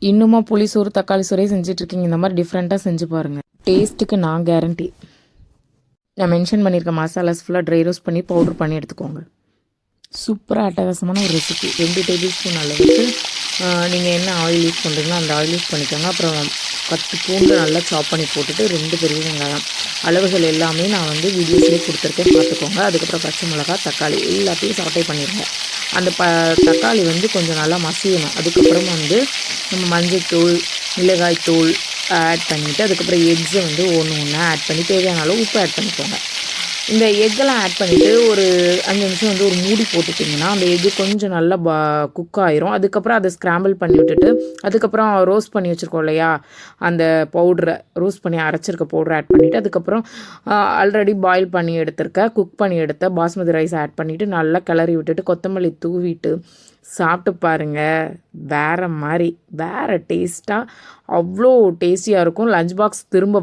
இன்னுமா புளி சோறு தக்காளி சோறே செஞ்சிட்ருக்கீங்க? இந்த மாதிரி டிஃப்ரெண்ட்டாக செஞ்சு பாருங்கள். டேஸ்ட்டுக்கு நான் கேரண்டி. நான் மென்ஷன் பண்ணியிருக்க மசாலாஸ் ஃபுல்லாக ட்ரை ரோஸ்ட் பண்ணி பவுடர் பண்ணி எடுத்துக்கோங்க. சூப்பராக அட்டகாசமான ஒரு ரெசிபி. 2 டேபிள் ஸ்பூன் அளவுக்கு நீங்கள் என்ன ஆயில் யூஸ் பண்ணுறீங்களோ அந்த ஆயில் யூஸ் பண்ணிக்கோங்க. அப்புறம் 10 பூண்டு நல்லா சாப் பண்ணி போட்டுட்டு 2 பெரிய வெங்காயம். அளவுகள் எல்லாமே நான் வீடியோஸ்லேயே கொடுத்துருக்கேன், பார்த்துக்கோங்க. அதுக்கப்புறம் பச்சை மிளகாய், தக்காளி எல்லாத்தையும் சாட்டை பண்ணிடுங்க. அந்த தக்காளி கொஞ்சம் நல்லா மசியணும். அதுக்கப்புறம் நம்ம மஞ்சள்தூள், மிளகாய்த்தூள் ஆட் பண்ணிவிட்டு அதுக்கப்புறம் எக்ஸை ஒன்று ஒன்றா ஆட் பண்ணி தேவையான அளவு உப்பு ஆட் பண்ணிக்கோங்க. இந்த எக்கெல்லாம் ஆட் பண்ணிவிட்டு ஒரு 5 நிமிஷம் ஒரு மூடி போட்டுட்டிங்கன்னா அந்த எக்கு கொஞ்சம் நல்லா குக் ஆயிரும். அதுக்கப்புறம் அதை ஸ்க்ராம்பிள் பண்ணி விட்டுட்டு அதுக்கப்புறம் ரோஸ்ட் பண்ணி வச்சுருக்கோம் இல்லையா, அந்த பவுட்ரை ரோஸ்ட் பண்ணி அரைச்சிருக்க பவுட்ரை ஆட் பண்ணிவிட்டு அதுக்கப்புறம் ஆல்ரெடி பாயில் பண்ணி குக் பண்ணி எடுத்த பாஸ்மதி ரைஸ் ஆட் பண்ணிவிட்டு நல்லா கிளறி விட்டுட்டு கொத்தமல்லி தூவிட்டு சாப்பிட்டு பாருங்கள். வேறு மாதிரி வேறு டேஸ்ட்டாக அவ்வளோ டேஸ்டியாக இருக்கும். லஞ்ச் பாக்ஸ் திரும்ப